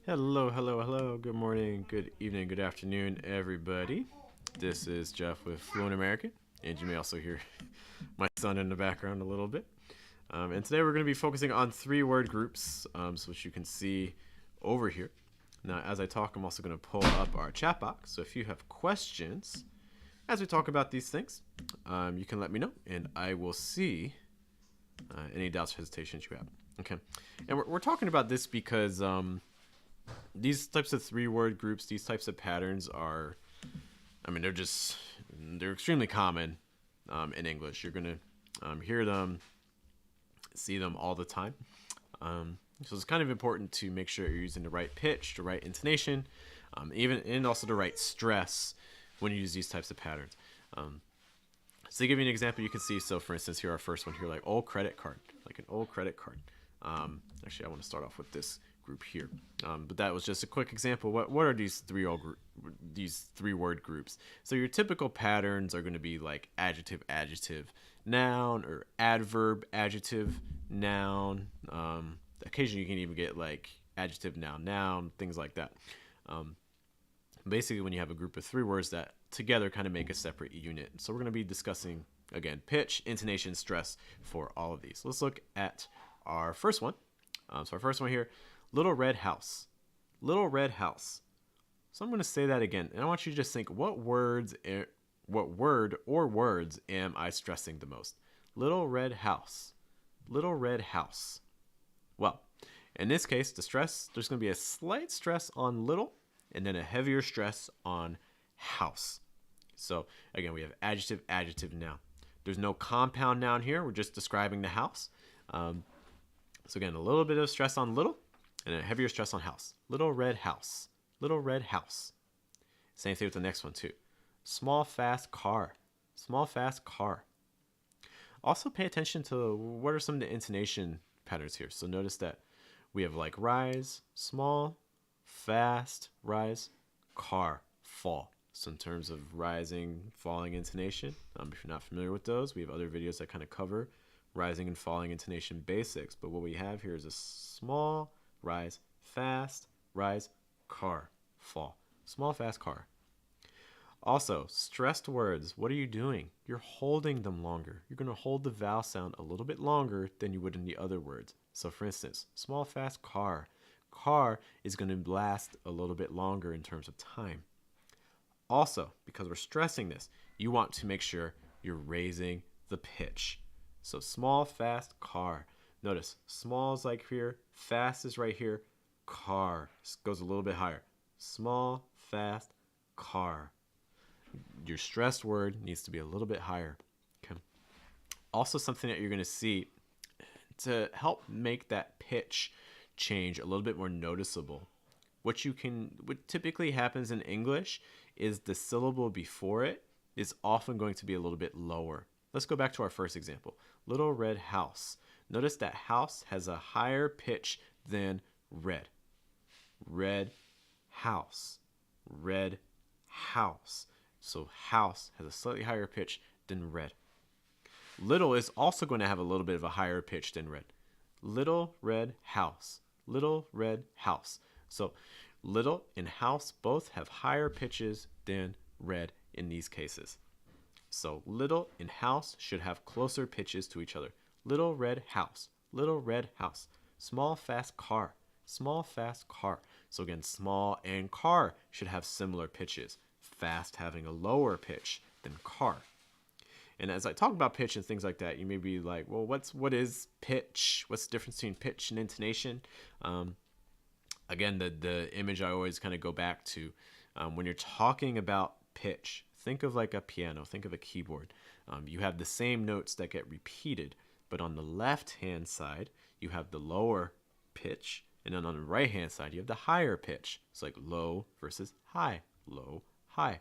Hello, hello, hello. Good morning, good evening, good afternoon, everybody. This is Geoff with Fluent American, and you may also hear my son in the background a little bit. And today we're going to be focusing on three-word groups, so which you can see over here. Now, as I talk, I'm also going to pull up our chat box. So if you have questions as we talk about these things, you can let me know, and I will see any doubts or hesitations you have. Okay, and we're talking about this because these types of three-word groups, these types of patterns are, they're extremely common in English. You're going to hear them, see them all the time. So it's kind of important to make sure you're using the right pitch, the right intonation, and also the right stress when you use these types of patterns. So to give you an example, you can see, so for instance, here our first one here, like old credit card, like an old credit card. Actually, I want to start off with this group here. But that was just a quick example. What are these three-word groups? So your typical patterns are going to be like adjective, adjective, noun, or adverb, adjective, noun. Occasionally you can even get like adjective, noun, noun, things like that. Basically, when you have a group of three words that together kind of make a separate unit. So we're going to be discussing, again, pitch, intonation, stress for all of these. Let's look at our first one. So our first one here, little red house. Little red house. So I'm going to say that again. And I want you to just think, what word or words am I stressing the most? Little red house. Little red house. Well, in this case, there's going to be a slight stress on little and then a heavier stress on house. So again, we have adjective, adjective, noun. There's no compound noun here. We're just describing the house. So again, a little bit of stress on little and a heavier stress on house. Little red house. Little red house. Same thing with the next one too. Small, fast car. Small, fast car. Also pay attention to what are some of the intonation patterns here. So notice that we have like rise, small, fast, rise, car, fall. So in terms of rising, falling intonation, if you're not familiar with those, we have other videos that kind of cover rising and falling intonation basics. But what we have here is a small, rise, fast, rise, car, fall. Small, fast, car. Also, stressed words, what are you doing? You're holding them longer. You're going to hold the vowel sound a little bit longer than you would in the other words. So for instance, small, fast, car. Car is going to last a little bit longer in terms of time. Also, because we're stressing this, you want to make sure you're raising the pitch. So small, fast, car. Notice, small is like here, fast is right here, car goes a little bit higher. Small, fast, car. Your stressed word needs to be a little bit higher. Okay. Also, something that you're going to see to help make that pitch change a little bit more noticeable. What typically happens in English is the syllable before it is often going to be a little bit lower. Let's go back to our first example. Little red house. Notice that house has a higher pitch than red. Red house. Red house. So house has a slightly higher pitch than red. Little is also going to have a little bit of a higher pitch than red. Little red house. Little red house. So little and house both have higher pitches than red in these cases. So little and house should have closer pitches to each other. Little red house. Little red house. Small, fast car. Small, fast car. So again, small and car should have similar pitches. Fast having a lower pitch than car. And as I talk about pitch and things like that, you may be like, well, what is pitch? What's the difference between pitch and intonation? Again, the image I always kind of go back to when you're talking about pitch, think of like a piano, think of a keyboard. You have the same notes that get repeated, but on the left-hand side, you have the lower pitch, and then on the right-hand side, you have the higher pitch. It's like low versus high, low, high.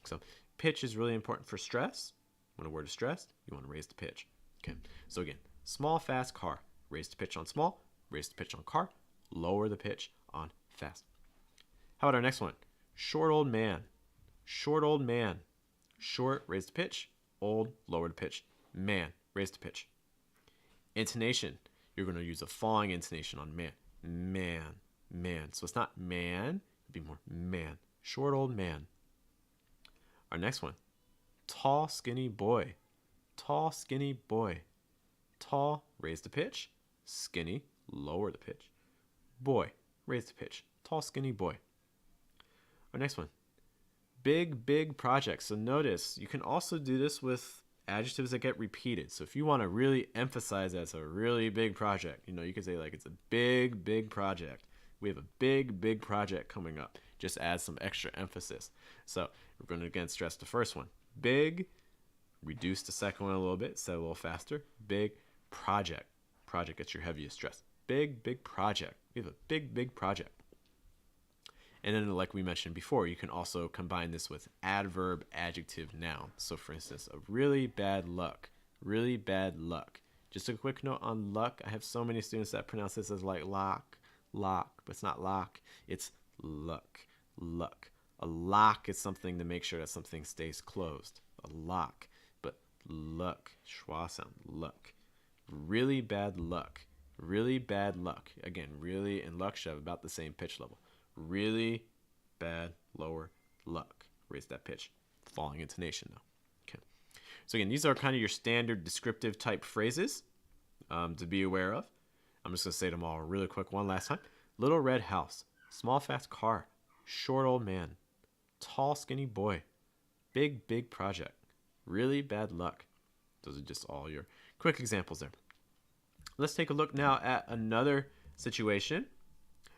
So pitch is really important for stress. When a word is stressed, you want to raise the pitch. Okay. So again, small, fast car. Raise the pitch on small, raise the pitch on car, lower the pitch on fast. How about our next one? Short old man. Short old man. Short, raise the pitch. Old, lower the pitch. Man, raise the pitch. Intonation. You're going to use a falling intonation on man. man, man. So it's not man, it'd be more man. Short old man. Our next one, tall, skinny boy. Tall, skinny boy. Tall, raise the pitch. Skinny, lower the pitch. Boy, raise the pitch. Tall, skinny boy. Our next one, big, big project. So notice you can also do this with adjectives that get repeated. So if you want to really emphasize that it's a really big project, you could say like it's a big, big project. We have a big, big project coming up. Just add some extra emphasis. So we're going to again stress the first one. Big, reduce the second one a little bit, say it a little faster. Big project. Project gets your heaviest stress. Big, big project. We have a big, big project. And then like we mentioned before, you can also combine this with adverb, adjective, noun. So for instance, a really bad luck. Really bad luck. Just a quick note on luck. I have so many students that pronounce this as like lock, but it's not lock. It's luck, luck. A lock is something to make sure that something stays closed. A lock. But luck, schwa sound, luck. Really bad luck. Really bad luck. Again, really and luck should have about the same pitch level. Really bad lower luck. Raise that pitch. Falling intonation though. Okay. So again, these are kind of your standard descriptive type phrases to be aware of. I'm just going to say them all really quick one last time. Little red house. Small fast car. Short old man. Tall skinny boy. Big big project. Really bad luck. Those are just all your quick examples there. Let's take a look now at another situation.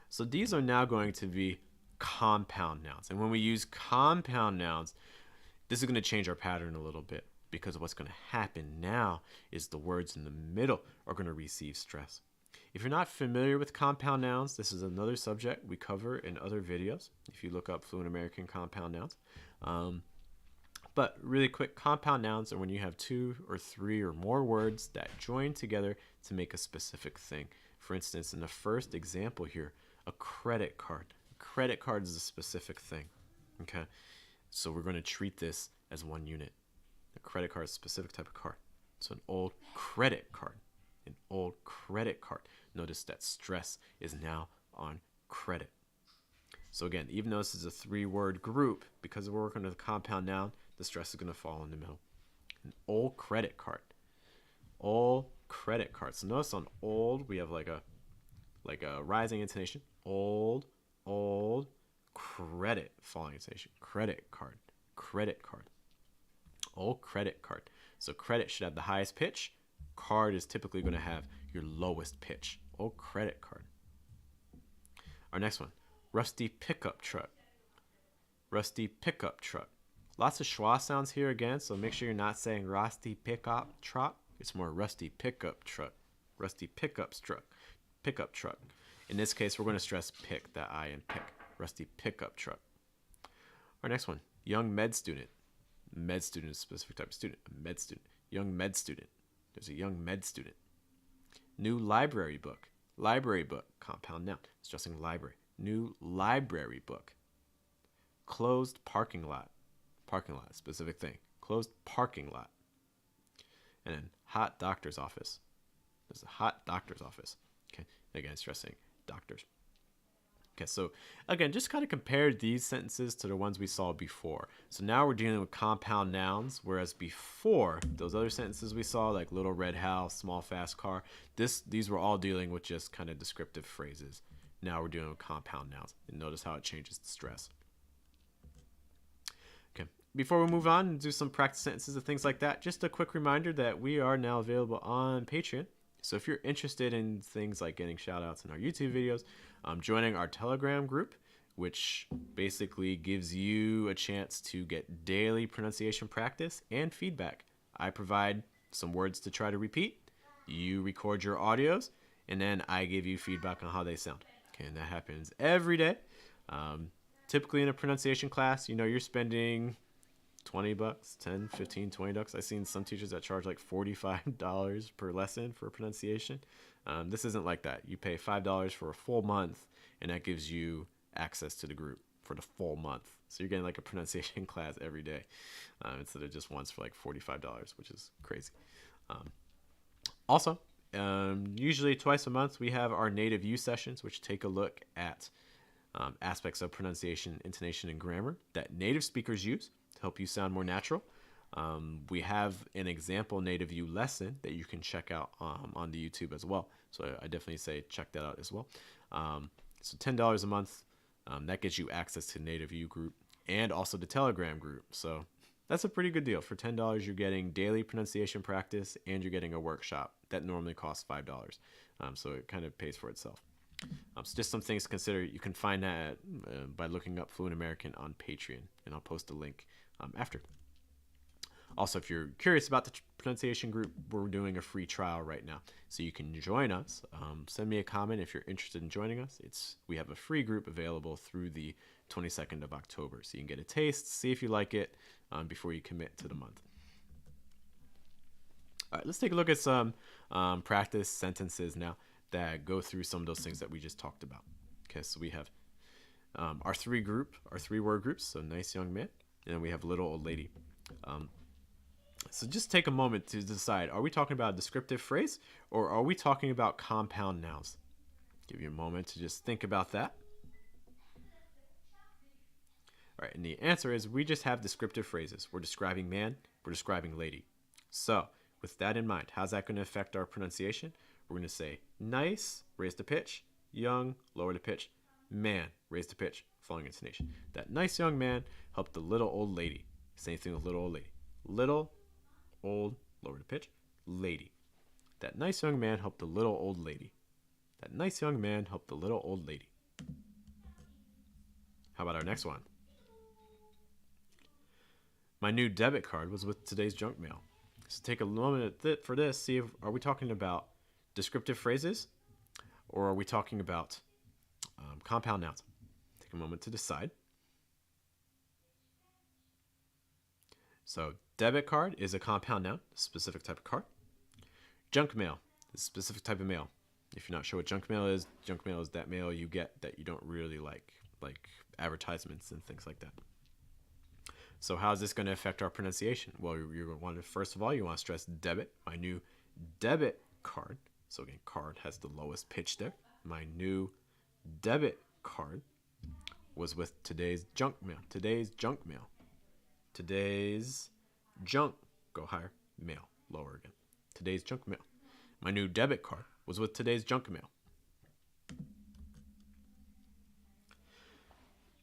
So these are now going to be compound nouns. And when we use compound nouns, this is going to change our pattern a little bit, because what's going to happen now is the words in the middle are going to receive stress. If you're not familiar with compound nouns, this is another subject we cover in other videos if you look up Fluent American compound nouns. But really quick, compound nouns are when you have 2 or 3 or more words that join together to make a specific thing. For instance, in the first example here, a credit card. A credit card is a specific thing. Okay, so we're going to treat this as one unit. A credit card is a specific type of card. So an old credit card. An old credit card. Notice that stress is now on credit. So again, even though this is a 3-word group, because we're working with a compound noun, the stress is going to fall in the middle. An old credit card. Old credit card. So notice on old, we have like a rising intonation. Old, credit, falling intonation. Credit card, credit card. Old credit card. So credit should have the highest pitch. Card is typically going to have your lowest pitch. Old credit card. Our next one, rusty pickup truck. Rusty pickup truck. Lots of schwa sounds here again, so make sure you're not saying rusty pickup truck. It's more rusty pickup truck. Rusty pickup truck. Pickup truck. In this case, we're going to stress pick, that I in pick. Rusty pickup truck. Our next one, young med student. Med student is a specific type of student. A med student. Young med student. There's a young med student. New library book. Library book. Compound noun. Stressing library. New library book. Closed parking lot. Parking lot. Specific thing. Closed parking lot. And then hot doctor's office. There's a hot doctor's office. Okay. Again, stressing doctors. Okay, so again, just kind of compare these sentences to the ones we saw before. So now we're dealing with compound nouns, whereas before, those other sentences we saw, like little red house, small fast car, these were all dealing with just kind of descriptive phrases. Now we're dealing with compound nouns. And notice how it changes the stress. Okay, before we move on and do some practice sentences and things like that, just a quick reminder that we are now available on Patreon. So if you're interested in things like getting shout outs in our YouTube videos, joining our Telegram group, which basically gives you a chance to get daily pronunciation practice and feedback. I provide some words to try to repeat. You record your audios, and then I give you feedback on how they sound. Okay, and that happens every day. Typically in a pronunciation class, you're spending $20, $10, $15, $20. I've seen some teachers that charge like $45 per lesson for pronunciation. This isn't like that. You pay $5 for a full month, and that gives you access to the group for the full month. So you're getting like a pronunciation class every day instead of just once for like $45, which is crazy. Also, Usually twice a month, we have our native use sessions, which take a look at aspects of pronunciation, intonation, and grammar that native speakers use to help you sound more natural. We have an example native U lesson that you can check out on the YouTube as well. So I definitely say check that out as well. So $10 a month, that gets you access to native U group and also the Telegram group. So that's a pretty good deal. For $10, you're getting daily pronunciation practice and you're getting a workshop that normally costs $5. So it kind of pays for itself. So just some things to consider. You can find that by looking up Fluent American on Patreon, and I'll post a link after. Also, if you're curious about the pronunciation group, we're doing a free trial right now, so you can join us. Send me a comment if you're interested in joining us. We have a free group available through the 22nd of October, so you can get a taste, see if you like it before you commit to the month. All right, let's take a look at some practice sentences now that go through some of those things that we just talked about. Okay, so we have our three word groups. So nice young man, and then we have little old lady. So just take a moment to decide, are we talking about a descriptive phrase or are we talking about compound nouns? Give you a moment to just think about that. All right, and the answer is we just have descriptive phrases. We're describing man, we're describing lady. So with that in mind, how's that going to affect our pronunciation? We're going to say nice, raise the pitch, young, lower the pitch, man, raise the pitch, following intonation. That nice young man helped the little old lady. Same thing with little old lady. Little, old, lower the pitch, lady. That nice young man helped the little old lady. That nice young man helped the little old lady. How about our next one? My new debit card was with today's junk mail. So take a moment for this. See if are we talking about descriptive phrases or are we talking about compound nouns? Take a moment to decide. So debit card is a compound noun, a specific type of card. Junk mail is a specific type of mail. If you're not sure what junk mail is that mail you get that you don't really like advertisements and things like that. So how is this going to affect our pronunciation? Well, you're going to want to, first of all, you want to stress debit. My new debit card. So again, card has the lowest pitch there. My new debit card was with today's junk mail. Today's junk mail. Today's junk, go higher, mail, lower again. Today's junk mail. My new debit card was with today's junk mail.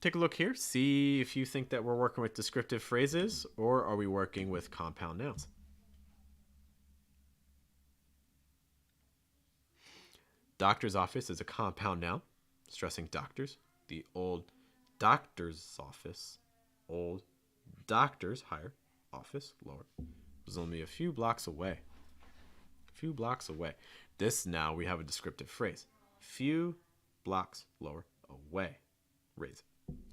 Take a look here. See if you think that we're working with descriptive phrases or are we working with compound nouns. Doctor's office is a compound noun, stressing doctors. The old doctor's office, old doctor's, higher, office, lower, was only a few blocks away. A few blocks away. This now we have a descriptive phrase. Few blocks lower, away, raise it.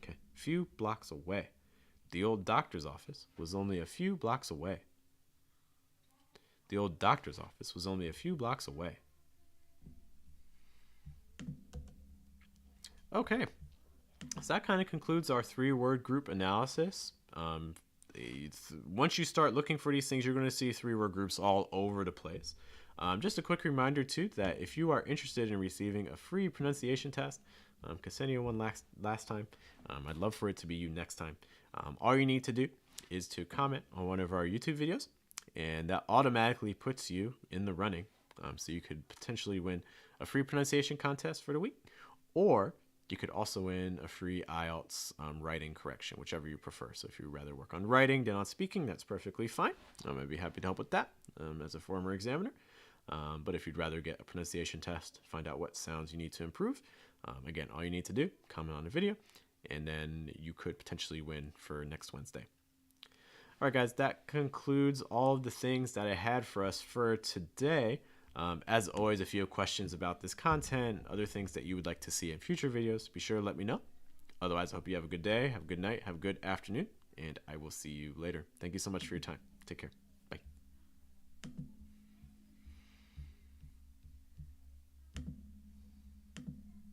Okay, few blocks away. The old doctor's office was only a few blocks away. The old doctor's office was only a few blocks away. Okay, so that kind of concludes our three-word group analysis. Once you start looking for these things, you're going to see three-word groups all over the place. Just a quick reminder, too, that if you are interested in receiving a free pronunciation test, because send you one last time, I'd love for it to be you next time. All you need to do is to comment on one of our YouTube videos, and that automatically puts you in the running. So you could potentially win a free pronunciation contest for the week, or you could also win a free IELTS writing correction, whichever you prefer. So if you rather work on writing than on speaking, that's perfectly fine. I'd be happy to help with that as a former examiner. But if you'd rather get a pronunciation test, find out what sounds you need to improve, again, all you need to do, comment on the video, and then you could potentially win for next Wednesday. All right, guys, that concludes all of the things that I had for us for today. As always, if you have questions about this content, other things that you would like to see in future videos, be sure to let me know. Otherwise, I hope you have a good day, have a good night, have a good afternoon, and I will see you later. Thank you so much for your time. Take care.